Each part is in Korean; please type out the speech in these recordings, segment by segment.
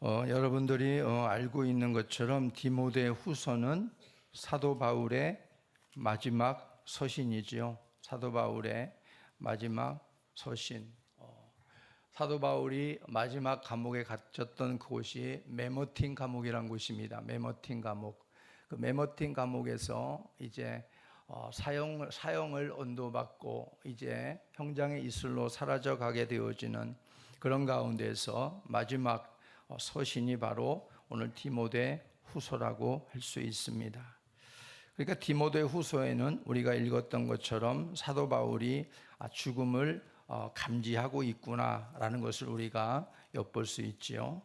여러분들이 알고 있는 것처럼 디모데 후서는 사도 바울의 마지막 서신이지요. 사도 바울의 마지막 서신. 사도 바울이 마지막 감옥에 갇혔던 그곳이 메모틴 감옥이라는 곳입니다. 메모틴 감옥. 그 메모틴 감옥에서 이제 사형을 언도받고 이제 형장의 이슬로 사라져 가게 되어지는 그런 가운데서 마지막 서신이 바로 오늘 디모데 후서라고 할 수 있습니다. 그러니까 디모데 후서에는 우리가 읽었던 것처럼 사도 바울이 죽음을 감지하고 있구나라는 것을 우리가 엿볼 수 있지요.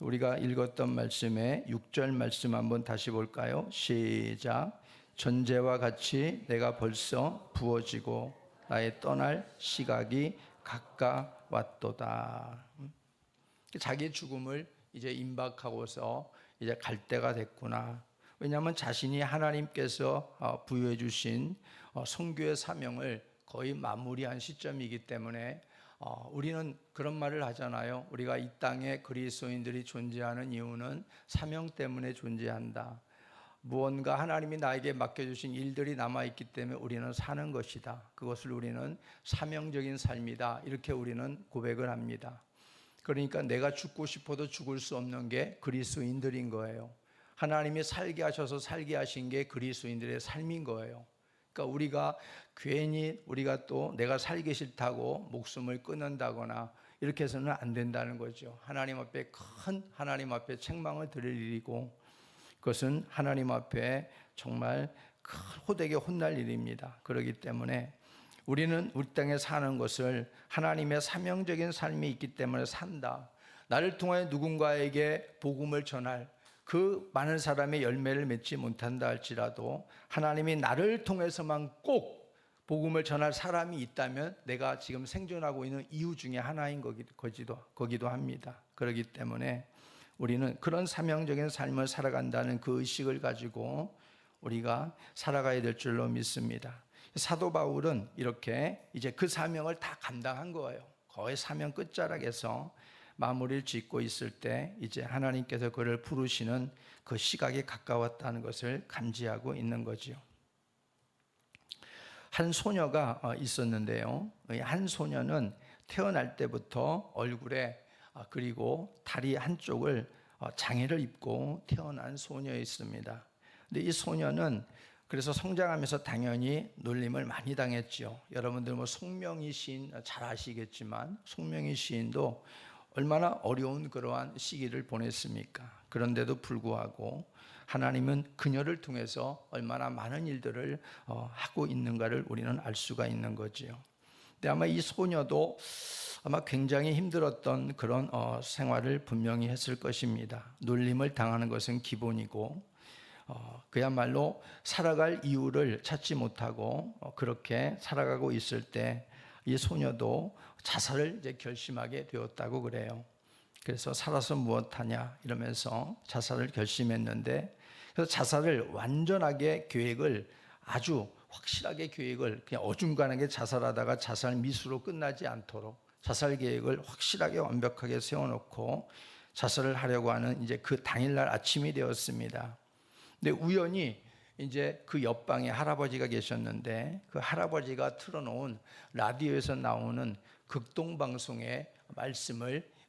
우리가 읽었던 말씀에 6절 말씀 한번 다시 볼까요? 시작. 전제와 같이 내가 벌써 부어지고 나의 떠날 시각이 가까웠도다. 자기 죽음을 이제 임박하고서 이제 갈 때가 됐구나. 왜냐하면 자신이 하나님께서 부여해 주신 선교의 사명을 거의 마무리한 시점이기 때문에 우리는 그런 말을 하잖아요. 우리가 이 땅에 그리스도인들이 존재하는 이유는 사명 때문에 존재한다. 무언가 하나님이 나에게 맡겨주신 일들이 남아있기 때문에 우리는 사는 것이다. 그것을 우리는 사명적인 삶이다. 이렇게 우리는 고백을 합니다. 그러니까 내가 죽고 싶어도 죽을 수 없는 게 그리스도인들인 거예요. 하나님이 살게 하셔서 살게 하신 게 그리스도인들의 삶인 거예요. 그러니까 우리가 괜히 우리가 또 내가 살기 싫다고 목숨을 끊는다거나 이렇게 해서는 안 된다는 거죠. 하나님 앞에 큰 하나님 앞에 책망을 드릴 일이고 그것은 하나님 앞에 정말 큰 호되게 혼날 일입니다. 그렇기 때문에 우리는 우리 땅에 사는 것을 하나님의 사명적인 삶이 있기 때문에 산다. 나를 통해 누군가에게 복음을 전할 그 많은 사람의 열매를 맺지 못한다 할지라도 하나님이 나를 통해서만 꼭 복음을 전할 사람이 있다면 내가 지금 생존하고 있는 이유 중에 하나인 거기도 합니다. 그렇기 때문에 우리는 그런 사명적인 삶을 살아간다는 그 의식을 가지고 우리가 살아가야 될 줄로 믿습니다. 사도 바울은 이렇게 이제 그 사명을 다 감당한 거예요. 거의 사명 끝자락에서 마무리를 짓고 있을 때 이제 하나님께서 그를 부르시는 그 시각이 가까웠다는 것을 감지하고 있는 거지요. 한 소녀가 있었는데요. 한 소녀는 태어날 때부터 얼굴에 그리고 다리 한쪽을 장애를 입고 태어난 소녀였습니다. 근데 이 소녀는 그래서 성장하면서 당연히 놀림을 많이 당했죠. 여러분들 뭐 송명희 시인 잘 아시겠지만 송명희 시인도 얼마나 어려운 그러한 시기를 보냈습니까? 그런데도 불구하고 하나님은 그녀를 통해서 얼마나 많은 일들을 하고 있는가를 우리는 알 수가 있는 거지요. 근데 아마 이 소녀도 아마 굉장히 힘들었던 그런 생활을 분명히 했을 것입니다. 놀림을 당하는 것은 기본이고 그야말로 살아갈 이유를 찾지 못하고 그렇게 살아가고 있을 때 이 소녀도 자살을 이제 결심하게 되었다고 그래요. 그래서 살아서 무엇하냐 이러면서 자살을 결심했는데 그래서 자살을 완전하게 계획을 아주 확실하게 계획을 그냥 어중간하게 자살하다가 자살 미수로 끝나지 않도록 자살 계획을 확실하게 완벽하게 세워놓고 자살을 하려고 하는 이제 그 당일날 아침이 되었습니다. 근데 우연히 이제 그 옆방에 할아버지가 계셨는데 그 할아버지가 틀어놓은 라디오에서 나오는 극동방송의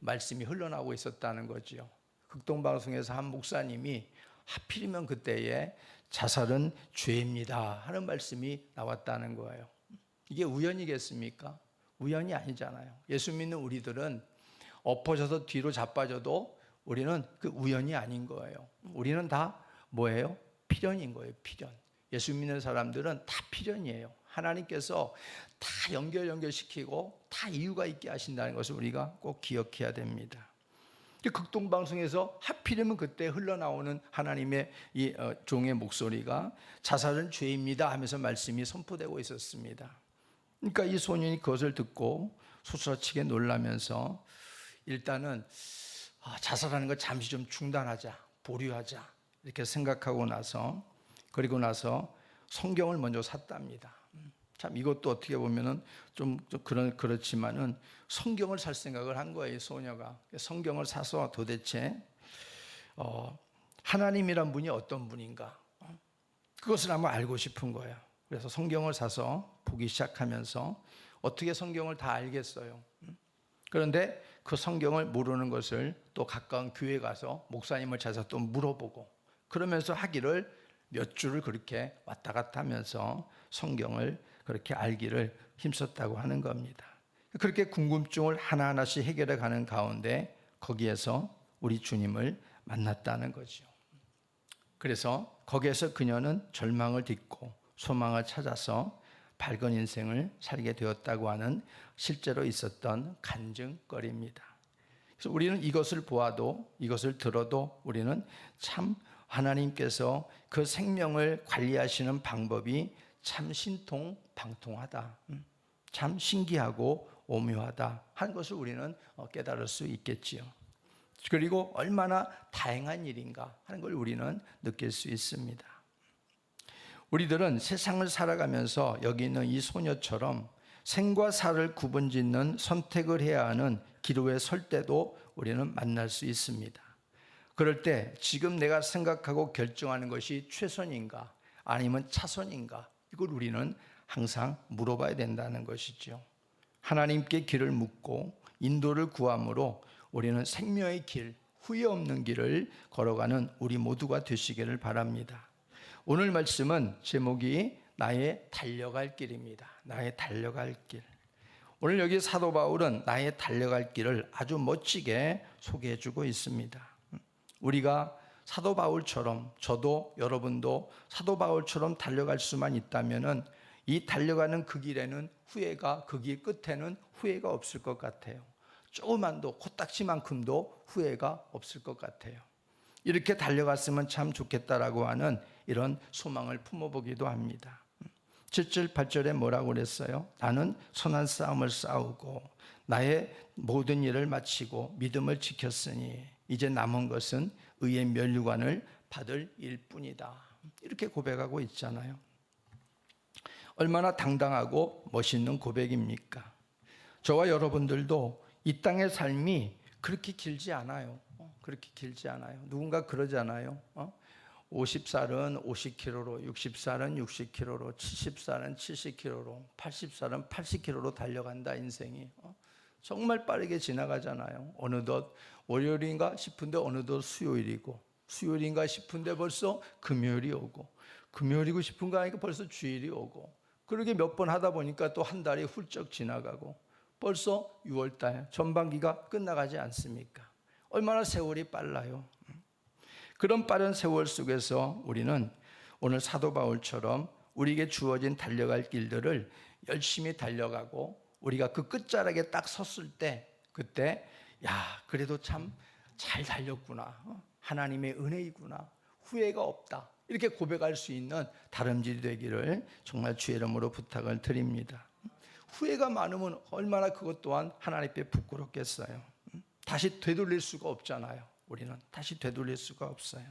말씀이 흘러나오고 있었다는 거죠. 극동방송에서 한 목사님이 하필이면 그때에 자살은 죄입니다 하는 말씀이 나왔다는 거예요. 이게 우연이겠습니까? 우연이 아니잖아요. 예수 믿는 우리들은 엎어져서 뒤로 자빠져도 우리는 그 우연이 아닌 거예요. 우리는 다 뭐예요? 필연인 거예요. 필연. 예수 믿는 사람들은 다 필연이에요. 하나님께서 다 연결시키고 다 이유가 있게 하신다는 것을 우리가 꼭 기억해야 됩니다. 극동방송에서 하필이면 그때 흘러나오는 하나님의 이 종의 목소리가 자살은 죄입니다 하면서 말씀이 선포되고 있었습니다. 그러니까 이 소년이 그것을 듣고 소스라치게 놀라면서 일단은 자살하는 걸 잠시 좀 중단하자, 보류하자 이렇게 생각하고 나서 그리고 나서 성경을 먼저 샀답니다. 참 이것도 어떻게 보면은 좀 그렇지만은 성경을 살 생각을 한 거예요, 이 소녀가. 성경을 사서 도대체 하나님이란 분이 어떤 분인가, 그것을 한번 알고 싶은 거예요. 그래서 성경을 사서 보기 시작하면서 어떻게 성경을 다 알겠어요. 그런데 그 성경을 모르는 것을 또 가까운 교회 가서 목사님을 찾아서 또 물어보고, 그러면서 하기를 몇 줄을 그렇게 왔다 갔다 하면서 성경을 그렇게 알기를 힘썼다고 하는 겁니다. 그렇게 궁금증을 하나하나씩 해결해 가는 가운데 거기에서 우리 주님을 만났다는 거죠. 그래서 거기에서 그녀는 절망을 딛고 소망을 찾아서 밝은 인생을 살게 되었다고 하는 실제로 있었던 간증거리입니다. 그래서 우리는 이것을 보아도, 이것을 들어도 우리는 참 하나님께서 그 생명을 관리하시는 방법이 참 신통방통하다, 참 신기하고 오묘하다 하는 것을 우리는 깨달을 수 있겠지요. 그리고 얼마나 다행한 일인가 하는 걸 우리는 느낄 수 있습니다. 우리들은 세상을 살아가면서 여기 있는 이 소녀처럼 생과 사를 구분짓는 선택을 해야 하는 기로에 설 때도 우리는 만날 수 있습니다. 그럴 때 지금 내가 생각하고 결정하는 것이 최선인가 아니면 차선인가, 이걸 우리는 항상 물어봐야 된다는 것이죠. 하나님께 길을 묻고 인도를 구함으로 우리는 생명의 길, 후회 없는 길을 걸어가는 우리 모두가 되시기를 바랍니다. 오늘 말씀은 제목이 나의 달려갈 길입니다. 나의 달려갈 길. 오늘 여기 사도 바울은 나의 달려갈 길을 아주 멋지게 소개해 주고 있습니다. 우리가 사도 바울처럼, 저도 여러분도 사도 바울처럼 달려갈 수만 있다면은 이 달려가는 그 길에는 후회가, 그 길 끝에는 후회가 없을 것 같아요. 조그만도 코딱지만큼도 후회가 없을 것 같아요. 이렇게 달려갔으면 참 좋겠다라고 하는 이런 소망을 품어보기도 합니다. 7절 8절에 뭐라고 그랬어요? 나는 선한 싸움을 싸우고 나의 모든 일을 마치고 믿음을 지켰으니 이제 남은 것은 의의 면류관을 받을 일뿐이다. 이렇게 고백하고 있잖아요. 얼마나 당당하고 멋있는 고백입니까? 저와 여러분들도 이 땅의 삶이 그렇게 길지 않아요. 그렇게 길지 않아요. 누군가 그러잖아요. 50살은 50km로, 60살은 60km로, 70살은 70km로, 80살은 80km로 달려간다, 인생이. 정말 빠르게 지나가잖아요. 어느덧 월요일인가 싶은데 어느덧 수요일이고, 수요일인가 싶은데 벌써 금요일이 오고, 금요일이고 싶은가 하니까 벌써 주일이 오고, 그렇게 몇 번 하다 보니까 또 한 달이 훌쩍 지나가고 벌써 6월달 전반기가 끝나가지 않습니까? 얼마나 세월이 빨라요. 그런 빠른 세월 속에서 우리는 오늘 사도 바울처럼 우리에게 주어진 달려갈 길들을 열심히 달려가고, 우리가 그 끝자락에 딱 섰을 때 그때 그래도 참 잘 달렸구나, 하나님의 은혜이구나, 후회가 없다, 이렇게 고백할 수 있는 다름질이 되기를 정말 주의 이름으로 부탁을 드립니다. 후회가 많으면 얼마나 그것 또한 하나님 앞에 부끄럽겠어요. 다시 되돌릴 수가 없잖아요. 우리는 다시 되돌릴 수가 없어요.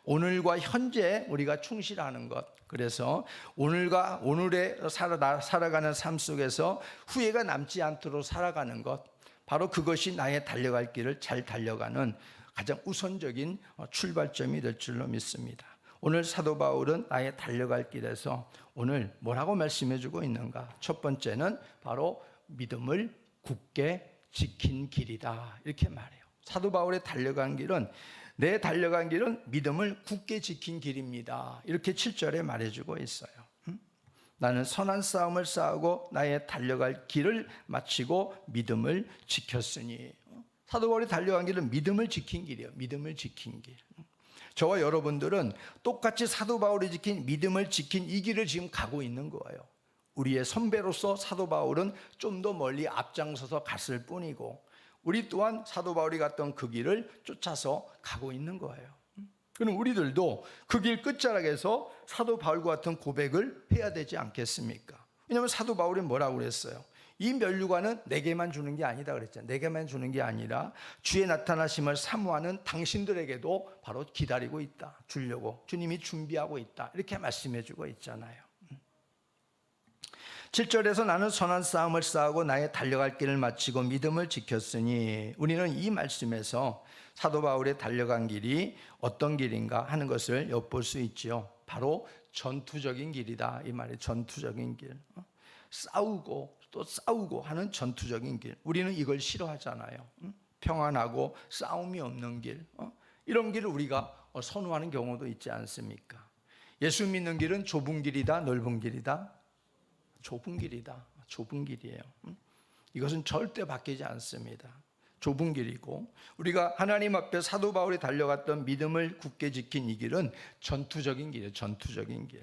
오늘과 현재 우리가 충실하는 것, 그래서 오늘과 오늘에 살아가는 삶 속에서 후회가 남지 않도록 살아가는 것, 바로 그것이 나의 달려갈 길을 잘 달려가는 가장 우선적인 출발점이 될 줄로 믿습니다. 오늘 사도 바울은 나의 달려갈 길에서 오늘 뭐라고 말씀해 주고 있는가? 첫 번째는 바로 믿음을 굳게 지킨 길이다, 이렇게 말해요. 사도 바울의 달려간 길은, 내 달려간 길은 믿음을 굳게 지킨 길입니다, 이렇게 7절에 말해주고 있어요. 나는 선한 싸움을 싸우고 나의 달려갈 길을 마치고 믿음을 지켰으니. 사도 바울이 달려간 길은 믿음을 지킨 길이에요. 믿음을 지킨 길. 저와 여러분들은 똑같이 사도 바울이 지킨 믿음을 지킨 이 길을 지금 가고 있는 거예요. 우리의 선배로서 사도 바울은 좀 더 멀리 앞장서서 갔을 뿐이고, 우리 또한 사도 바울이 갔던 그 길을 쫓아서 가고 있는 거예요. 그럼 우리들도 그 길 끝자락에서 사도 바울과 같은 고백을 해야 되지 않겠습니까? 왜냐하면 사도 바울이 뭐라고 그랬어요? 이 면류관은 내게만 주는 게 아니다 그랬잖아요. 내게만 주는 게 아니라 주의 나타나심을 사모하는 당신들에게도 바로 기다리고 있다, 주려고 주님이 준비하고 있다, 이렇게 말씀해 주고 있잖아요. 7절에서 나는 선한 싸움을 싸우고 나의 달려갈 길을 마치고 믿음을 지켰으니, 우리는 이 말씀에서 사도 바울의 달려간 길이 어떤 길인가 하는 것을 엿볼 수 있지요. 바로 전투적인 길이다 이 말이. 전투적인 길, 싸우고 또 싸우고 하는 전투적인 길. 우리는 이걸 싫어하잖아요. 평안하고 싸움이 없는 길, 이런 길을 우리가 선호하는 경우도 있지 않습니까? 예수 믿는 길은 좁은 길이다 넓은 길이다? 좁은 길이다. 좁은 길이에요. 이것은 절대 바뀌지 않습니다. 좁은 길이고, 우리가 하나님 앞에 사도 바울이 달려갔던 믿음을 굳게 지킨 이 길은 전투적인 길이에요. 전투적인 길.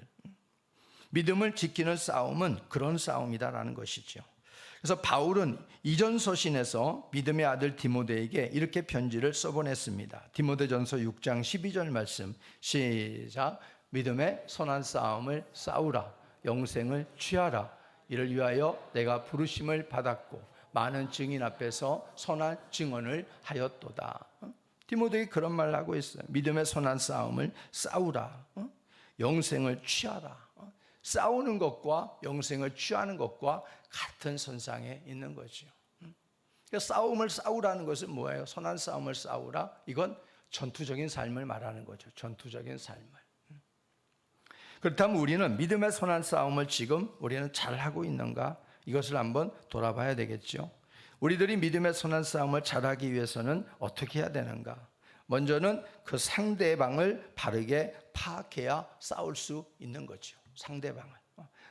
믿음을 지키는 싸움은 그런 싸움이다라는 것이죠. 그래서 바울은 이전 서신에서 믿음의 아들 디모데에게 이렇게 편지를 써보냈습니다. 디모데전서 6장 12절 말씀, 시작. 믿음의 선한 싸움을 싸우라. 영생을 취하라. 이를 위하여 내가 부르심을 받았고 많은 증인 앞에서 선한 증언을 하였도다. 디모데에게 그런 말을 하고 있어요. 믿음의 선한 싸움을 싸우라. 영생을 취하라. 싸우는 것과 영생을 취하는 것과 같은 선상에 있는 거죠. 그러니까 싸움을 싸우라는 것은 뭐예요? 선한 싸움을 싸우라. 이건 전투적인 삶을 말하는 거죠. 전투적인 삶을. 그렇다면 우리는 믿음의 선한 싸움을 지금 우리는 잘하고 있는가? 이것을 한번 돌아봐야 되겠죠. 우리들이 믿음의 선한 싸움을 잘하기 위해서는 어떻게 해야 되는가? 먼저는 그 상대방을 바르게 파악해야 싸울 수 있는 거죠. 상대방을.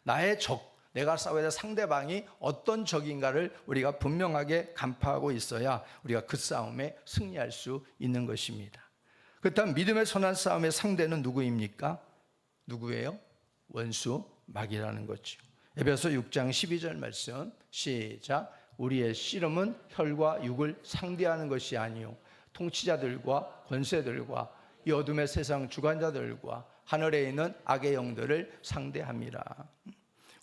나의 적, 내가 싸워야 될 상대방이 어떤 적인가를 우리가 분명하게 간파하고 있어야 우리가 그 싸움에 승리할 수 있는 것입니다. 그렇다면 믿음의 선한 싸움의 상대는 누구입니까? 누구예요? 원수, 마귀라는 거죠. 에베소 6장 12절 말씀, 시작. 우리의 씨름은 혈과 육을 상대하는 것이 아니요 통치자들과 권세들과 이 어둠의 세상 주관자들과 하늘에 있는 악의 영들을 상대함이라.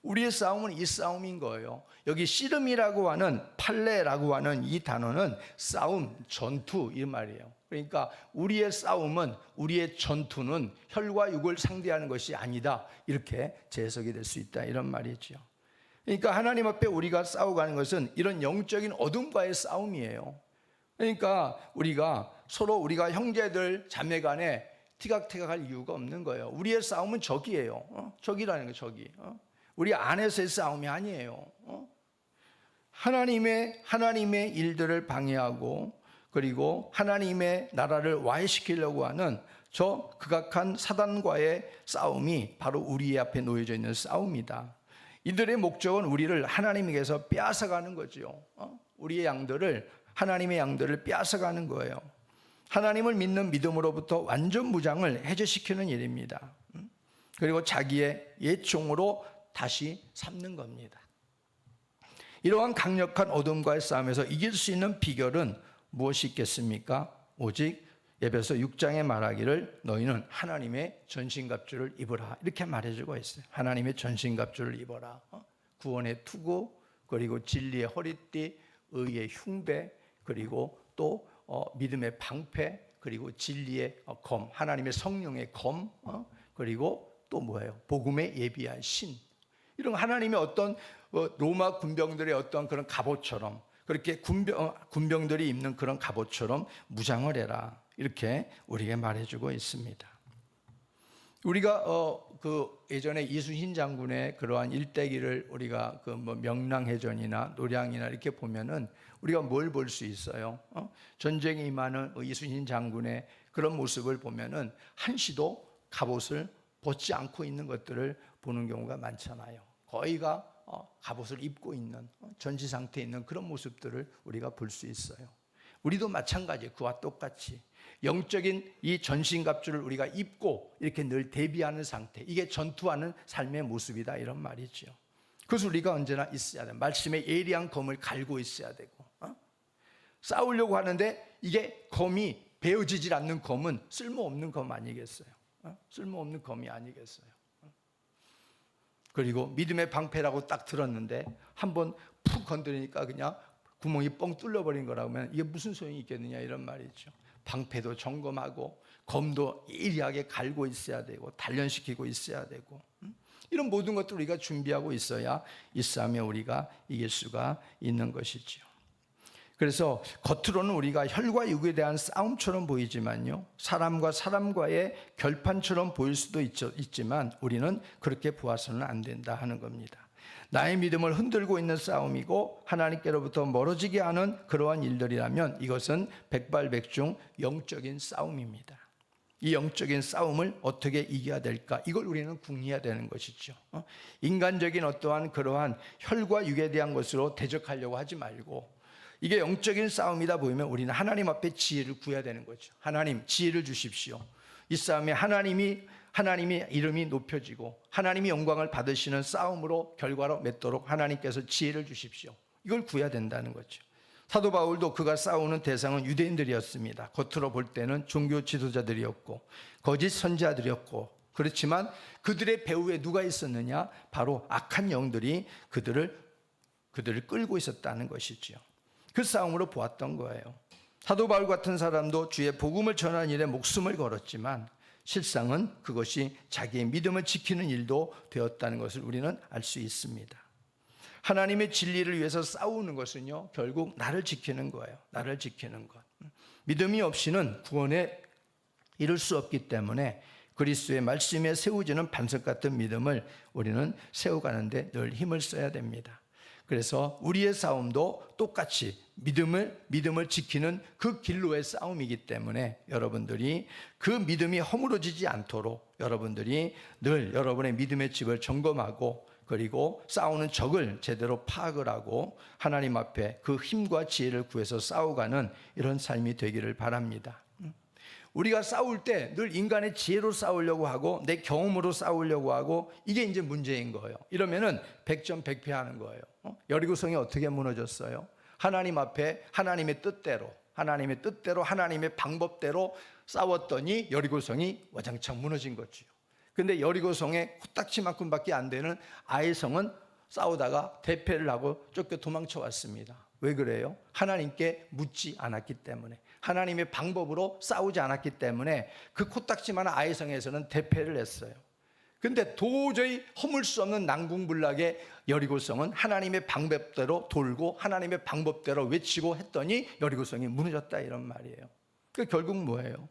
우리의 싸움은 이 싸움인 거예요. 여기 씨름이라고 하는, 팔레라고 하는 이 단어는 싸움, 전투 이 말이에요. 그러니까 우리의 싸움은, 우리의 전투는 혈과 육을 상대하는 것이 아니다, 이렇게 재해석이 될 수 있다, 이런 말이죠. 그러니까 하나님 앞에 우리가 싸워가는 것은 이런 영적인 어둠과의 싸움이에요. 그러니까 우리가 형제들 자매 간에 티각태각할 이유가 없는 거예요. 우리의 싸움은 적이에요. 적이라는 거예요. 적이. 우리 안에서의 싸움이 아니에요. 하나님의 일들을 방해하고, 그리고 하나님의 나라를 와해시키려고 하는 저 극악한 사단과의 싸움이 바로 우리 앞에 놓여져 있는 싸움이다. 이들의 목적은 우리를 하나님에게서 빼앗아가는 거죠. 우리의 양들을, 하나님의 양들을 빼앗아가는 거예요. 하나님을 믿는 믿음으로부터 완전 무장을 해제시키는 일입니다. 그리고 자기의 옛 종으로 다시 삼는 겁니다. 이러한 강력한 어둠과의 싸움에서 이길 수 있는 비결은 무엇이 있겠습니까? 오직 에베소 6장에 말하기를 너희는 하나님의 전신갑주를 입으라, 이렇게 말해주고 있어요. 하나님의 전신갑주를 입어라. 구원의 투구, 그리고 진리의 허리띠, 의의 흉배, 그리고 또 믿음의 방패, 그리고 진리의 검, 하나님의 성령의 검, 그리고 또 뭐예요? 복음에 예비한 신. 이런 하나님의 어떤 로마 군병들의 어떤 그런 갑옷처럼, 그렇게 군병들이 입는 그런 갑옷처럼 무장을 해라, 이렇게 우리에게 말해주고 있습니다. 우리가 예전에 이순신 장군의 그러한 일대기를 우리가 명랑해전이나 노량이나 이렇게 보면은 우리가 뭘 볼 수 있어요? 전쟁에 임하는 이순신 장군의 그런 모습을 보면은 한시도 갑옷을 벗지 않고 있는 것들을 보는 경우가 많잖아요. 거의가 갑옷을 입고 있는, 전시 상태에 있는 그런 모습들을 우리가 볼 수 있어요. 우리도 마찬가지예요. 그와 똑같이 영적인 이 전신갑주를 우리가 입고 이렇게 늘 대비하는 상태, 이게 전투하는 삶의 모습이다, 이런 말이죠. 그래서 우리가 언제나 있어야 돼요. 말씀의 예리한 검을 갈고 있어야 되고, 싸우려고 하는데 이게 검이 베어지질 않는 검은 쓸모없는 검 아니겠어요? 쓸모없는 검이 아니겠어요? 그리고 믿음의 방패라고 딱 들었는데 한번 푹 건드리니까 그냥 구멍이 뻥 뚫려버린 거라고 하면 이게 무슨 소용이 있겠느냐, 이런 말이죠. 방패도 점검하고 검도 예리하게 갈고 있어야 되고 단련시키고 있어야 되고, 이런 모든 것들을 우리가 준비하고 있어야 이 싸움에 우리가 이길 수가 있는 것이지요. 그래서 겉으로는 우리가 혈과 육에 대한 싸움처럼 보이지만요, 사람과 사람과의 결판처럼 보일 수도 있지만 우리는 그렇게 보아서는 안 된다 하는 겁니다. 나의 믿음을 흔들고 있는 싸움이고 하나님께로부터 멀어지게 하는 그러한 일들이라면 이것은 백발백중 영적인 싸움입니다. 이 영적인 싸움을 어떻게 이겨야 될까? 이걸 우리는 궁리해야 되는 것이죠. 인간적인 어떠한 그러한 혈과 육에 대한 것으로 대적하려고 하지 말고, 이게 영적인 싸움이다 보이면 우리는 하나님 앞에 지혜를 구해야 되는 거죠. 하나님, 지혜를 주십시오. 이 싸움에 하나님의 이름이 높여지고 하나님이 영광을 받으시는 싸움으로 결과로 맺도록 하나님께서 지혜를 주십시오. 이걸 구해야 된다는 거죠. 사도 바울도 그가 싸우는 대상은 유대인들이었습니다. 겉으로 볼 때는 종교 지도자들이었고 거짓 선지자들이었고, 그렇지만 그들의 배후에 누가 있었느냐? 바로 악한 영들이 그들을 끌고 있었다는 것이죠. 그 싸움으로 보았던 거예요. 사도 바울 같은 사람도 주의 복음을 전하는 일에 목숨을 걸었지만 실상은 그것이 자기의 믿음을 지키는 일도 되었다는 것을 우리는 알 수 있습니다. 하나님의 진리를 위해서 싸우는 것은요, 결국 나를 지키는 거예요. 나를 지키는 것. 믿음이 없이는 구원에 이룰 수 없기 때문에 그리스도의 말씀에 세워지는 반석 같은 믿음을 우리는 세워가는데 늘 힘을 써야 됩니다. 그래서 우리의 싸움도 똑같이 믿음을 지키는 그 길로의 싸움이기 때문에 여러분들이 그 믿음이 허물어지지 않도록 여러분들이 늘 여러분의 믿음의 집을 점검하고, 그리고 싸우는 적을 제대로 파악을 하고 하나님 앞에 그 힘과 지혜를 구해서 싸워가는 이런 삶이 되기를 바랍니다. 우리가 싸울 때 늘 인간의 지혜로 싸우려고 하고 내 경험으로 싸우려고 하고, 이게 이제 문제인 거예요. 이러면은 100점 100패 하는 거예요. 여리고성이 어떻게 무너졌어요? 하나님 앞에 하나님의 뜻대로 하나님의 방법대로 싸웠더니 여리고성이 와장창 무너진 거지요. 근데 여리고성의 코딱지만큼밖에 안 되는 아이성은 싸우다가 대패를 하고 쫓겨 도망쳐 왔습니다. 왜 그래요? 하나님께 묻지 않았기 때문에, 하나님의 방법으로 싸우지 않았기 때문에 그 코딱지만한 아이성에서는 대패를 했어요. 근데 도저히 허물 수 없는 난궁불락의 여리고성은 하나님의 방법대로 돌고 하나님의 방법대로 외치고 했더니 여리고성이 무너졌다, 이런 말이에요. 그 결국 뭐예요?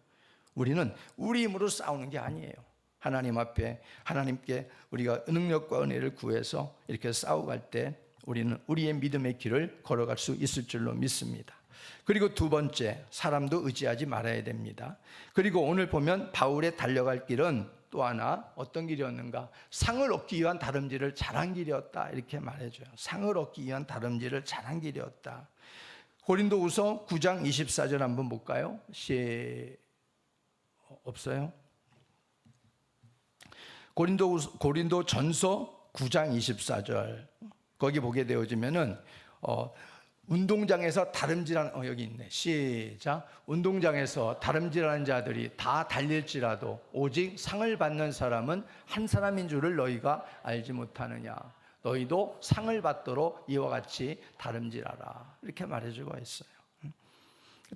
우리는 우리 힘으로 싸우는 게 아니에요. 하나님 앞에 하나님께 우리가 능력과 은혜를 구해서 이렇게 싸워갈 때 우리는 우리의 믿음의 길을 걸어갈 수 있을 줄로 믿습니다. 그리고 두 번째, 사람도 의지하지 말아야 됩니다. 그리고 오늘 보면 바울의 달려갈 길은 또 하나 어떤 길이었는가? 상을 얻기 위한 다름질을 잘한 길이었다, 이렇게 말해줘요. 상을 얻기 위한 다름질을 잘한 길이었다. 고린도후서 9장 24절 한번 볼까요? 없어요? 고린도전서 9장 24절 거기 보게 되어지면은 운동장에서 다름질하는 여기 있네. 시작. 운동장에서 다름질하는 자들이 다 달릴지라도 오직 상을 받는 사람은 한 사람인 줄을 너희가 알지 못하느냐. 너희도 상을 받도록 이와 같이 다름질하라, 이렇게 말해주고 있어요.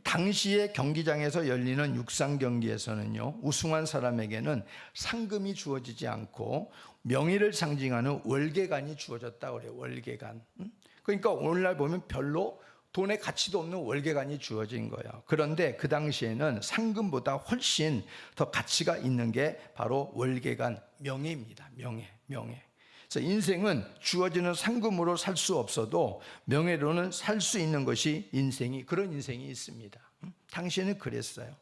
당시의 경기장에서 열리는 육상 경기에서는요, 우승한 사람에게는 상금이 주어지지 않고 명예를 상징하는 월계관이 주어졌다고 그래요. 월계관. 그러니까 오늘날 보면 별로 돈의 가치도 없는 월계관이 주어진 거예요. 그런데 그 당시에는 상금보다 훨씬 더 가치가 있는 게 바로 월계관, 명예입니다. 명예. 그래서 인생은 주어지는 상금으로 살 수 없어도 명예로는 살 수 있는 것이 그런 인생이 있습니다. 당시에는 그랬어요.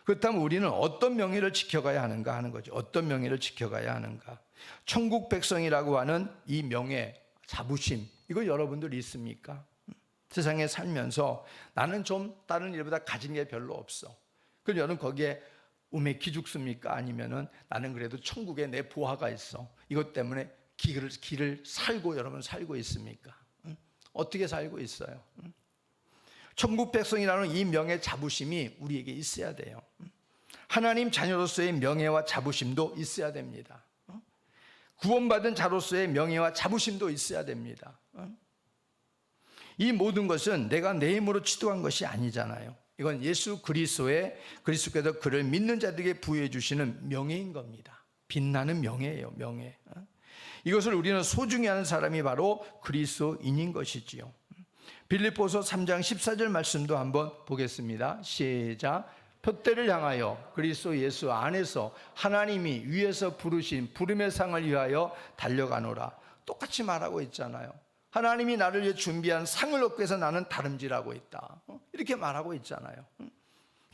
그렇다면 우리는 어떤 명예를 지켜가야 하는가 하는 거죠. 어떤 명예를 지켜가야 하는가. 천국 백성이라고 하는 이 명예, 자부심, 이거 여러분들 있습니까? 세상에 살면서 나는 좀 다른 일보다 가진 게 별로 없어. 그럼 여러분 거기에 우매키 죽습니까? 아니면은 나는 그래도 천국에 내 보화가 있어. 이것 때문에 길을 살고 여러분 살고 있습니까? 어떻게 살고 있어요? 천국 백성이라는 이 명예 자부심이 우리에게 있어야 돼요. 하나님 자녀로서의 명예와 자부심도 있어야 됩니다. 구원받은 자로서의 명예와 자부심도 있어야 됩니다. 이 모든 것은 내가 내 힘으로 취득한 것이 아니잖아요. 이건 예수 그리스도께서 그를 믿는 자들에게 부여해 주시는 명예인 겁니다. 빛나는 명예예요. 명예. 이것을 우리는 소중히 하는 사람이 바로 그리스도인인 것이지요. 빌립보서 3장 14절 말씀도 한번 보겠습니다. 시작. 표대를 향하여 그리스도 예수 안에서 하나님이 위에서 부르신 부름의 상을 위하여 달려가노라. 똑같이 말하고 있잖아요. 하나님이 나를 위해 준비한 상을 얻기 위해서 나는 다름질하고 있다. 이렇게 말하고 있잖아요.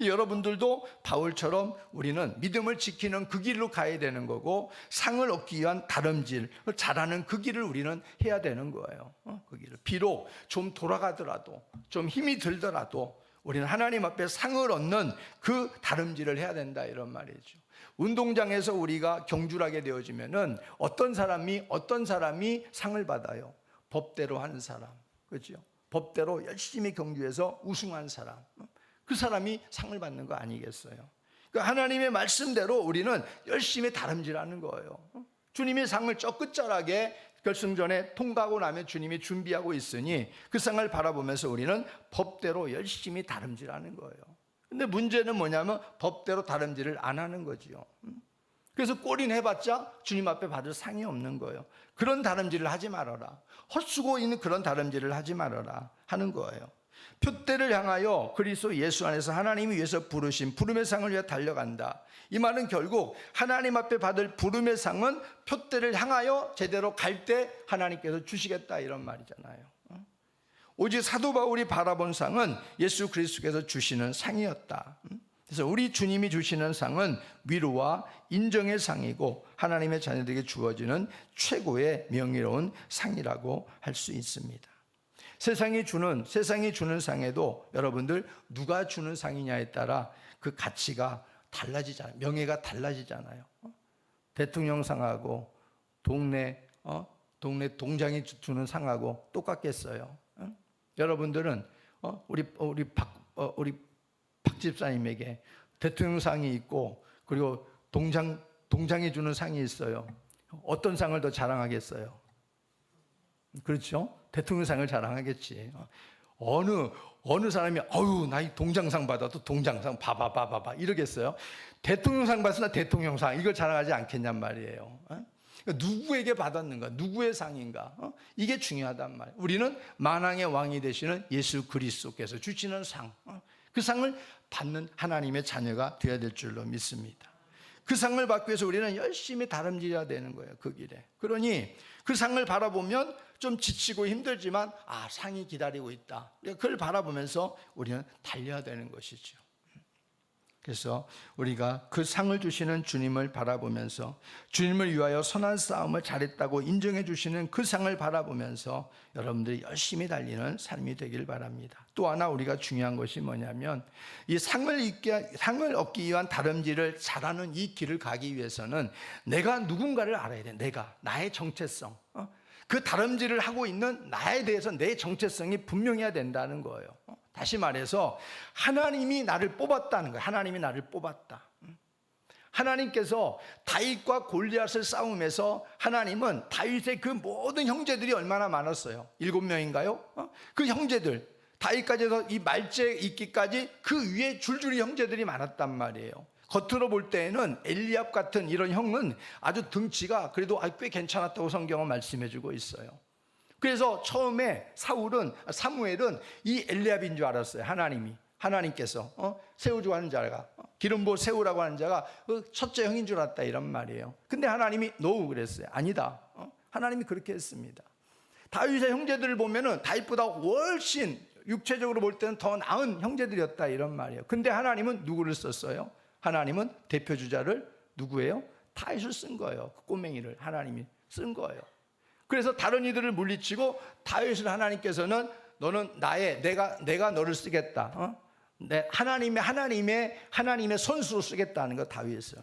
여러분들도 바울처럼 우리는 믿음을 지키는 그 길로 가야 되는 거고, 상을 얻기 위한 다름질, 잘하는 그 길을 우리는 해야 되는 거예요. 그 길을. 비록 좀 돌아가더라도, 좀 힘이 들더라도 우리는 하나님 앞에 상을 얻는 그 다름질을 해야 된다, 이런 말이죠. 운동장에서 우리가 경주하게 되어지면은 어떤 사람이 상을 받아요? 법대로 하는 사람, 그렇죠? 법대로 열심히 경주해서 우승한 사람, 그 사람이 상을 받는 거 아니겠어요? 그러니까 하나님의 말씀대로 우리는 열심히 다름질하는 거예요. 주님이 상을 저 끝자락에 결승전에 통과하고 나면 주님이 준비하고 있으니 그 상을 바라보면서 우리는 법대로 열심히 다름질하는 거예요. 근데 문제는 뭐냐면 법대로 다름질을 안 하는 거지요. 그래서 꼴인 해봤자 주님 앞에 받을 상이 없는 거예요. 그런 다름질을 하지 말아라. 헛수고 있는 그런 다름질을 하지 말아라 하는 거예요. 표대를 향하여 그리스도 예수 안에서 하나님이 위해서 부르신 부름의 상을 위해 달려간다. 이 말은 결국 하나님 앞에 받을 부름의 상은 표대를 향하여 제대로 갈 때 하나님께서 주시겠다, 이런 말이잖아요. 오직 사도 바울이 바라본 상은 예수 그리스도께서 주시는 상이었다. 그래서 우리 주님이 주시는 상은 위로와 인정의 상이고 하나님의 자녀들에게 주어지는 최고의 명예로운 상이라고 할 수 있습니다. 세상이 주는 상에도 여러분들 누가 주는 상이냐에 따라 그 가치가 달라지잖아요. 명예가 달라지잖아요. 대통령 상하고 동네 동장이 주는 상하고 똑같겠어요? 여러분들은 우리 박 집사님에게 대통령상이 있고 그리고 동장이 주는 상이 있어요. 어떤 상을 더 자랑하겠어요? 그렇죠? 대통령상을 자랑하겠지. 어느 사람이 나 이 동장상 받아도 동장상 봐봐 이러겠어요? 대통령상 받으나 대통령상 이걸 자랑하지 않겠냔 말이에요. 누구에게 받았는가? 누구의 상인가? 이게 중요하단 말이에요. 우리는 만왕의 왕이 되시는 예수 그리스도께서 주시는 상, 그 상을 받는 하나님의 자녀가 되어야 될 줄로 믿습니다. 그 상을 받기 위해서 우리는 열심히 다름질해야 되는 거예요, 그 길에. 그러니 그 상을 바라보면 좀 지치고 힘들지만 상이 기다리고 있다. 그걸 바라보면서 우리는 달려야 되는 것이죠. 그래서 우리가 그 상을 주시는 주님을 바라보면서 주님을 위하여 선한 싸움을 잘했다고 인정해 주시는 그 상을 바라보면서 여러분들이 열심히 달리는 삶이 되길 바랍니다. 또 하나 우리가 중요한 것이 뭐냐면 이 상을 얻기 위한 다름질을 잘하는 이 길을 가기 위해서는 내가 누군가를 알아야 돼. 나의 정체성, 그 다름질을 하고 있는 나에 대해서 내 정체성이 분명해야 된다는 거예요. 다시 말해서 하나님이 나를 뽑았다는 거예요. 하나님이 나를 뽑았다. 하나님께서 다윗과 골리앗을 싸움에서 하나님은 다윗의 그 모든 형제들이 얼마나 많았어요? 7명인가요? 그 형제들, 다윗까지 해서 이 말제 있기까지 그 위에 줄줄이 형제들이 많았단 말이에요. 겉으로 볼 때에는 엘리압 같은 이런 형은 아주 등치가 그래도 꽤 괜찮았다고 성경은 말씀해주고 있어요. 그래서 처음에 사무엘은 이 엘리압인 줄 알았어요. 하나님께서 세우자고 하는 자가, 기름 부어 세우라고 하는 자가 첫째 형인 줄 알았다, 이런 말이에요. 근데 하나님이 노우 그랬어요. 아니다. 하나님이 그렇게 했습니다. 다윗의 형제들을 보면은 다윗보다 훨씬 육체적으로 볼 때는 더 나은 형제들이었다, 이런 말이에요. 근데 하나님은 누구를 썼어요? 하나님은 대표 주자를 누구예요? 다윗을 쓴 거예요. 그 꼬맹이를 하나님이 쓴 거예요. 그래서 다른 이들을 물리치고 다윗을 하나님께서는 너는 내가 너를 쓰겠다. 하나님의 선수로 쓰겠다는 거, 다윗을.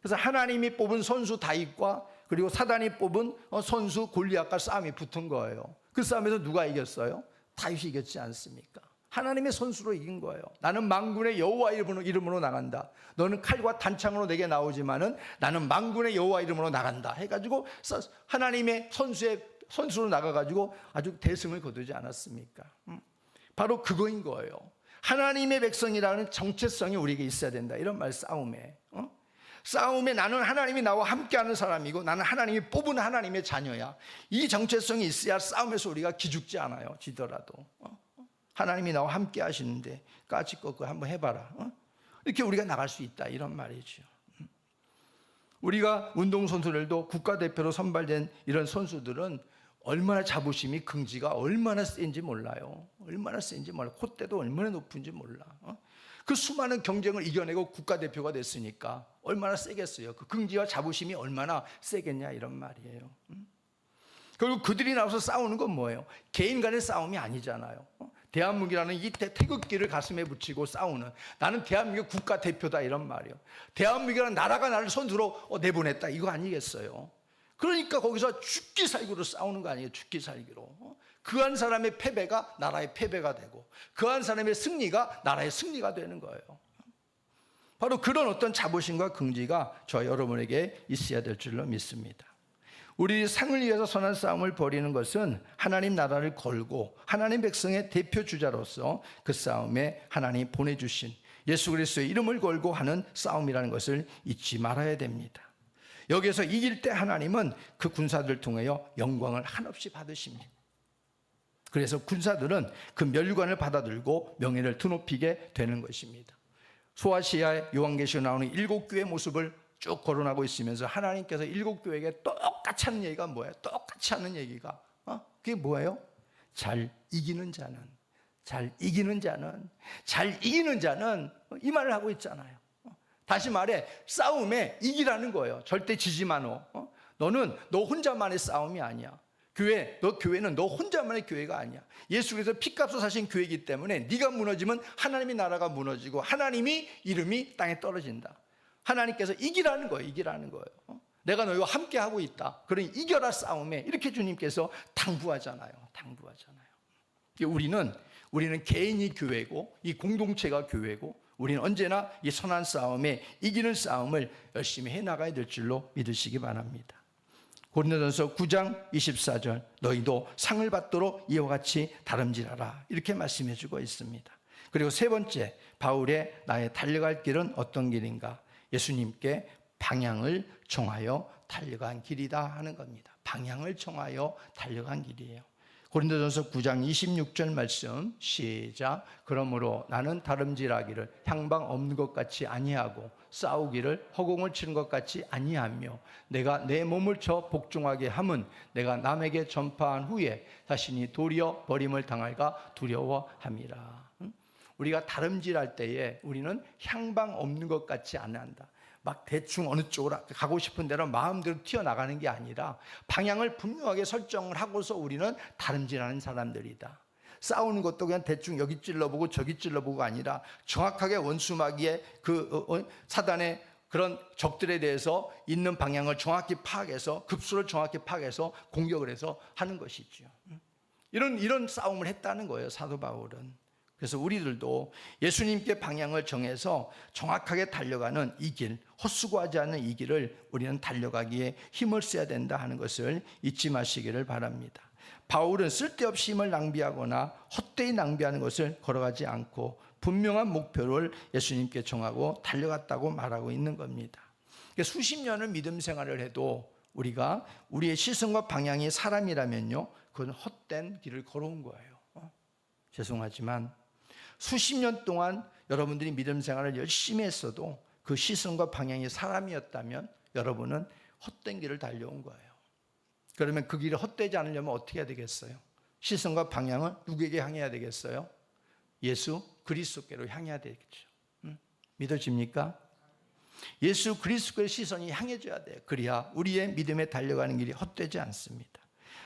그래서 하나님이 뽑은 선수 다윗과 그리고 사단이 뽑은 선수 골리앗과 싸움이 붙은 거예요. 그 싸움에서 누가 이겼어요? 다윗이 이겼지 않습니까? 하나님의 선수로 이긴 거예요. 나는 만군의 여호와 이름으로 나간다. 너는 칼과 단창으로 내게 나오지만은 나는 만군의 여호와 이름으로 나간다 해가지고 하나님의 선수로 나가가지고 아주 대승을 거두지 않았습니까? 바로 그거인 거예요. 하나님의 백성이라는 정체성이 우리에게 있어야 된다, 이런 말. 싸움에 나는 하나님이 나와 함께하는 사람이고 나는 하나님이 뽑은 하나님의 자녀야. 이 정체성이 있어야 싸움에서 우리가 기죽지 않아요. 지더라도 하나님이 나와 함께 하시는데 까짓 거 그거 한번 해봐라. 이렇게 우리가 나갈 수 있다 이런 말이죠. 우리가 운동선수들도 국가대표로 선발된 이런 선수들은 얼마나 자부심이 긍지가 얼마나 센지 몰라요. 얼마나 센지 몰라. 콧대도 얼마나 높은지 몰라. 그 수많은 경쟁을 이겨내고 국가대표가 됐으니까 얼마나 세겠어요. 그 긍지와 자부심이 얼마나 세겠냐 이런 말이에요. 그리고 그들이 나와서 싸우는 건 뭐예요? 개인 간의 싸움이 아니잖아요. 대한민국이라는 이 태극기를 가슴에 붙이고 싸우는, 나는 대한민국 국가대표다 이런 말이에요. 대한민국이라는 나라가 나를 선두로 내보냈다 이거 아니겠어요? 그러니까 거기서 죽기 살기로 싸우는 거 아니에요? 죽기 살기로. 그 한 사람의 패배가 나라의 패배가 되고 그 한 사람의 승리가 나라의 승리가 되는 거예요. 바로 그런 어떤 자부심과 긍지가 저 여러분에게 있어야 될 줄로 믿습니다. 우리 상을 위해서 선한 싸움을 벌이는 것은 하나님 나라를 걸고 하나님 백성의 대표 주자로서 그 싸움에 하나님이 보내주신 예수 그리스도의 이름을 걸고 하는 싸움이라는 것을 잊지 말아야 됩니다. 여기에서 이길 때 하나님은 그 군사들을 통하여 영광을 한없이 받으십니다. 그래서 군사들은 그 멸관을 받아들고 명예를 드높이게 되는 것입니다. 소아시아의 요한계시에 나오는 7교회의 모습을 쭉 거론하고 있으면서 하나님께서 7교회에게 똑같이 하는 얘기가 뭐예요? 똑같이 하는 얘기가 그게 뭐예요? 잘 이기는 자는 이 말을 하고 있잖아요. 다시 말해 싸움에 이기라는 거예요. 절대 지지 마노. 너는 너 혼자만의 싸움이 아니야. 교회는 너 혼자만의 교회가 아니야. 예수께서 피값으로 사신 교회이기 때문에 네가 무너지면 하나님의 나라가 무너지고 하나님이 이름이 땅에 떨어진다. 하나님께서 이기라는 거예요. 내가 너희와 함께 하고 있다. 그러니 이겨라 싸움에. 이렇게 주님께서 당부하잖아요. 우리는 개인이 교회고 이 공동체가 교회고 우리는 언제나 이 선한 싸움에 이기는 싸움을 열심히 해나가야 될 줄로 믿으시기 바랍니다. 고린도전서 9장 24절 너희도 상을 받도록 이와 같이 다름질하라 이렇게 말씀해 주고 있습니다. 그리고 세 번째 바울의 나의 달려갈 길은 어떤 길인가? 예수님께 방향을 정하여 달려간 길이다 하는 겁니다. 방향을 정하여 달려간 길이에요. 고린도전서 9장 26절 말씀 시작. 그러므로 나는 다름질하기를 향방 없는 것 같이 아니하고 싸우기를 허공을 치는 것 같이 아니하며 내가 내 몸을 쳐 복종하게 함은 내가 남에게 전파한 후에 자신이 도리어 버림을 당할까 두려워함이라. 우리가 다름질할 때에 우리는 향방 없는 것 같이 안 한다. 막 대충 어느 쪽으로 가고 싶은 대로 마음대로 튀어나가는 게 아니라 방향을 분명하게 설정을 하고서 우리는 다름질하는 사람들이다. 싸우는 것도 그냥 대충 여기 찔러보고 저기 찔러보고 아니라 정확하게 원수마귀의 사단의 그런 적들에 대해서 있는 방향을 정확히 파악해서 급수를 정확히 파악해서 공격을 해서 하는 것이죠. 이런 싸움을 했다는 거예요, 사도 바울은. 그래서 우리들도 예수님께 방향을 정해서 정확하게 달려가는 이 길, 헛수고하지 않는 이 길을 우리는 달려가기에 힘을 써야 된다 하는 것을 잊지 마시기를 바랍니다. 바울은 쓸데없이 힘을 낭비하거나 헛되이 낭비하는 것을 걸어가지 않고 분명한 목표를 예수님께 정하고 달려갔다고 말하고 있는 겁니다. 수십 년을 믿음 생활을 해도 우리가 우리의 시선과 방향이 사람이라면요, 그건 헛된 길을 걸어온 거예요. 죄송하지만 수십 년 동안 여러분들이 믿음 생활을 열심히 했어도 그 시선과 방향이 사람이었다면 여러분은 헛된 길을 달려온 거예요. 그러면 그 길이 헛되지 않으려면 어떻게 해야 되겠어요? 시선과 방향을 누구에게 향해야 되겠어요? 예수 그리스도께로 향해야 되겠죠. 믿어집니까? 예수 그리스도의 시선이 향해져야 돼요. 그래야 우리의 믿음에 달려가는 길이 헛되지 않습니다.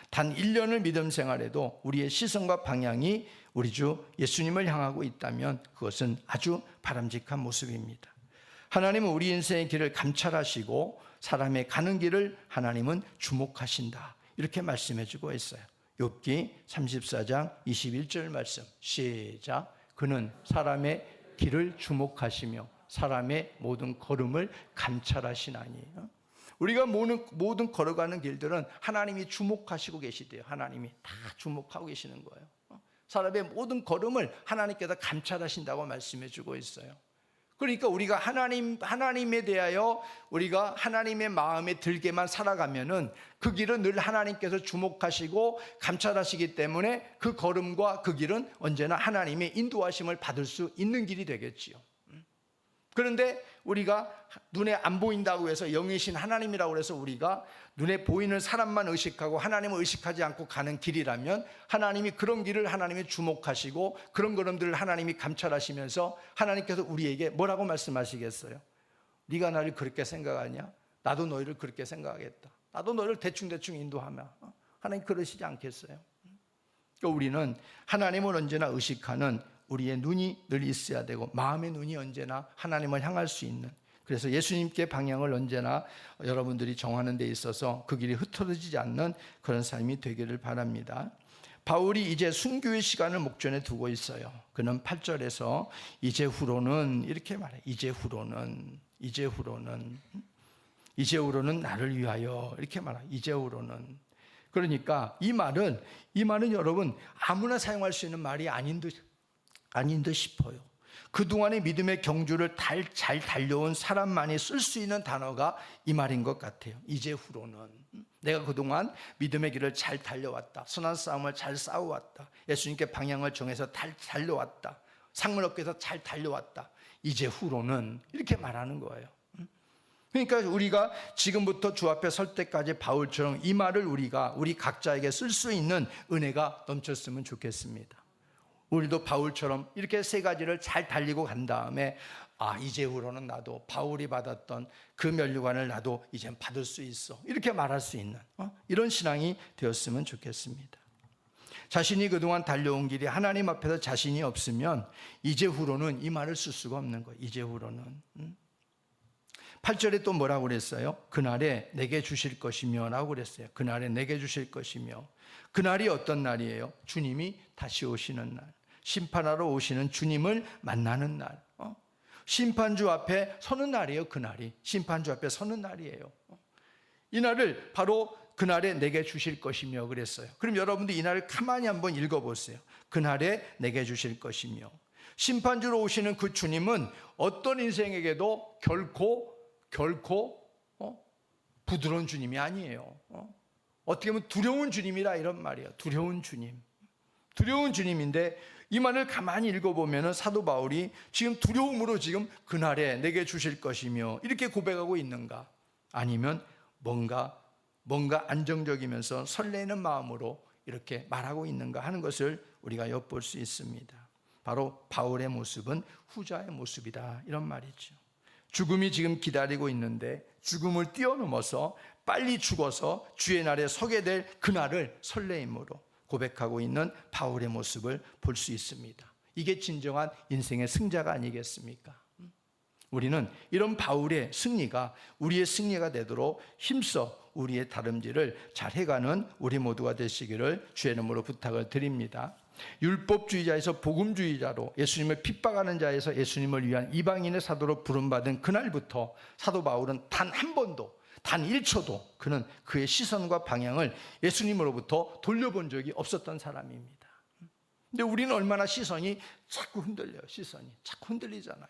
단 1년을 믿음 생활해도 우리의 시선과 방향이 우리 주 예수님을 향하고 있다면 그것은 아주 바람직한 모습입니다. 하나님은 우리 인생의 길을 감찰하시고 사람의 가는 길을 하나님은 주목하신다. 이렇게 말씀해 주고 있어요. 욥기 34장 21절 말씀 시작. 그는 사람의 길을 주목하시며 사람의 모든 걸음을 감찰하시나니. 우리가 모든 걸어가는 길들은 하나님이 주목하시고 계시대요. 하나님이 다 주목하고 계시는 거예요. 사람의 모든 걸음을 하나님께서 감찰하신다고 말씀해 주고 있어요. 그러니까 우리가 하나님에 대하여 우리가 하나님의 마음에 들게만 살아가면은 그 길은 늘 하나님께서 주목하시고 감찰하시기 때문에 그 걸음과 그 길은 언제나 하나님의 인도하심을 받을 수 있는 길이 되겠지요. 그런데 우리가 눈에 안 보인다고 해서 영이신 하나님이라고 해서 우리가 눈에 보이는 사람만 의식하고 하나님을 의식하지 않고 가는 길이라면 하나님이 그런 길을 하나님이 주목하시고 그런 걸음들을 하나님이 감찰하시면서 하나님께서 우리에게 뭐라고 말씀하시겠어요? 네가 나를 그렇게 생각하냐? 나도 너희를 그렇게 생각하겠다. 나도 너희를 대충대충 인도하며. 하나님 그러시지 않겠어요? 그러니까 우리는 하나님을 언제나 의식하는 우리의 눈이 늘 있어야 되고 마음의 눈이 언제나 하나님을 향할 수 있는, 그래서 예수님께 방향을 언제나 여러분들이 정하는 데 있어서 그 길이 흩어지지 않는 그런 삶이 되기를 바랍니다. 바울이 이제 순교의 시간을 목전에 두고 있어요. 그는 8절에서 이제후로는 이렇게 말해요. 이제후로는 나를 위하여 이렇게 말해요. 이제후로는. 그러니까 이 말은 여러분 아무나 사용할 수 있는 말이 아닌 듯 싶어요. 그동안의 믿음의 경주를 잘 달려온 사람만이 쓸 수 있는 단어가 이 말인 것 같아요. 이제후로는 내가 그동안 믿음의 길을 잘 달려왔다. 선한 싸움을 잘 싸워왔다. 예수님께 방향을 정해서 잘 달려왔다. 상을 얻기 위해서 잘 달려왔다. 이제후로는 이렇게 말하는 거예요. 그러니까 우리가 지금부터 주 앞에 설 때까지 바울처럼 이 말을 우리 각자에게 쓸 수 있는 은혜가 넘쳤으면 좋겠습니다. 우리도 바울처럼 이렇게 세 가지를 잘 달리고 간 다음에 이제후로는 나도 바울이 받았던 그 면류관을 나도 이젠 받을 수 있어, 이렇게 말할 수 있는 이런 신앙이 되었으면 좋겠습니다. 자신이 그동안 달려온 길이 하나님 앞에서 자신이 없으면 이제후로는 이 말을 쓸 수가 없는 거예요. 이제후로는 8절에 또 뭐라고 그랬어요? 그날에 내게 주실 것이며 라고 그랬어요. 그날에 내게 주실 것이며. 그날이 어떤 날이에요? 주님이 다시 오시는 날, 심판하러 오시는 주님을 만나는 날, 심판주 앞에 서는 날이에요. 그날이 심판주 앞에 서는 날이에요. 이 날을 바로 그날에 내게 주실 것이며 그랬어요. 그럼 여러분들 이 날을 가만히 한번 읽어보세요. 그날에 내게 주실 것이며. 심판주로 오시는 그 주님은 어떤 인생에게도 결코 부드러운 주님이 아니에요. 어떻게 보면 두려운 주님이라 이런 말이에요. 두려운 주님인데 이 말을 가만히 읽어보면 사도 바울이 지금 두려움으로 지금 그날에 내게 주실 것이며 이렇게 고백하고 있는가? 아니면 뭔가 안정적이면서 설레는 마음으로 이렇게 말하고 있는가 하는 것을 우리가 엿볼 수 있습니다. 바로 바울의 모습은 후자의 모습이다, 이런 말이죠. 죽음이 지금 기다리고 있는데 죽음을 뛰어넘어서 빨리 죽어서 주의 날에 서게 될 그날을 설레임으로 고백하고 있는 바울의 모습을 볼 수 있습니다. 이게 진정한 인생의 승자가 아니겠습니까? 우리는 이런 바울의 승리가 우리의 승리가 되도록 힘써 우리의 다름질을 잘 해가는 우리 모두가 되시기를 주의 이름으로 부탁을 드립니다. 율법주의자에서 복음주의자로, 예수님을 핍박하는 자에서 예수님을 위한 이방인의 사도로 부름받은 그날부터 사도 바울은 단 한 번도, 단 1초도 그는 그의 시선과 방향을 예수님으로부터 돌려본 적이 없었던 사람입니다. 근데 우리는 얼마나 시선이 자꾸 흔들려요. 시선이 자꾸 흔들리잖아요.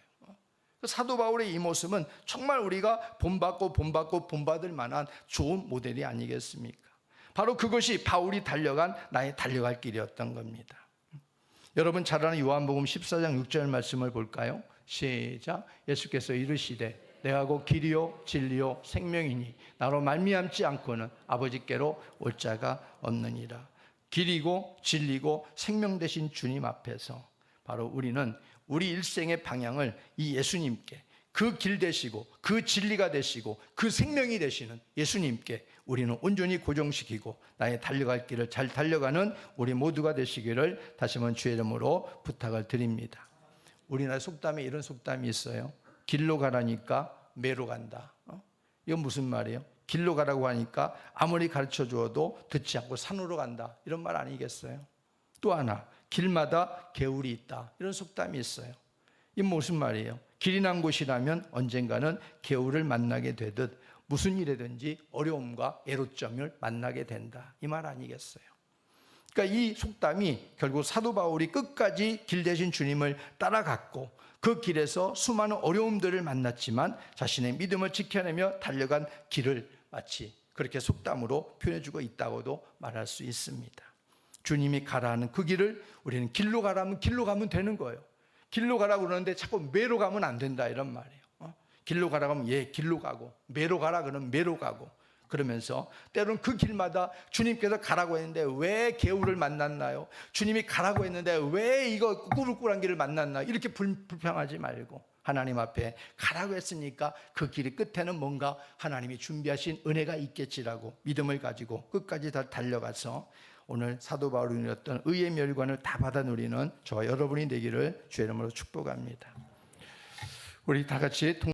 사도 바울의 이 모습은 정말 우리가 본받을 만한 좋은 모델이 아니겠습니까? 바로 그것이 바울이 달려간 나의 달려갈 길이었던 겁니다. 여러분 잘 아는 요한복음 14장 6절 말씀을 볼까요? 시작. 예수께서 이르시되 내가 곧 길이요 진리요 생명이니 나로 말미암지 않고는 아버지께로 올 자가 없느니라. 길이고 진리고 생명 되신 주님 앞에서 바로 우리는 우리 일생의 방향을 이 예수님께, 그 길 되시고 그 진리가 되시고 그 생명이 되시는 예수님께 우리는 온전히 고정시키고 나의 달려갈 길을 잘 달려가는 우리 모두가 되시기를 다시 한번 주의 이름으로 부탁을 드립니다. 우리나라 속담에 이런 속담이 있어요. 길로 가라니까 매로 간다. 이건 무슨 말이에요? 길로 가라고 하니까 아무리 가르쳐 주어도 듣지 않고 산으로 간다, 이런 말 아니겠어요? 또 하나, 길마다 개울이 있다, 이런 속담이 있어요. 이게 무슨 말이에요? 길이 난 곳이라면 언젠가는 개울을 만나게 되듯 무슨 일이든지 어려움과 애로점을 만나게 된다, 이 말 아니겠어요? 그러니까 이 속담이 결국 사도 바울이 끝까지 길 대신 주님을 따라갔고 그 길에서 수많은 어려움들을 만났지만 자신의 믿음을 지켜내며 달려간 길을 마치 그렇게 속담으로 표현해주고 있다고도 말할 수 있습니다. 주님이 가라는 그 길을 우리는 길로 가라면 길로 가면 되는 거예요. 길로 가라고 그러는데 자꾸 매로 가면 안 된다 이런 말이에요. 길로 가라고 하면 예 길로 가고, 매로 가라 그러면 매로 가고, 그러면서 때로는 그 길마다 주님께서 가라고 했는데 왜 개울을 만났나요? 주님이 가라고 했는데 왜 이거 꾸불꾸불한 길을 만났나요? 이렇게 불평하지 말고 하나님 앞에 가라고 했으니까 그 길의 끝에는 뭔가 하나님이 준비하신 은혜가 있겠지라고 믿음을 가지고 끝까지 다 달려가서 오늘 사도 바울이 누렸던 의의 멸관을 다 받아 누리는 저와 여러분이 되기를 주의 이름으로 축복합니다. 우리 다 같이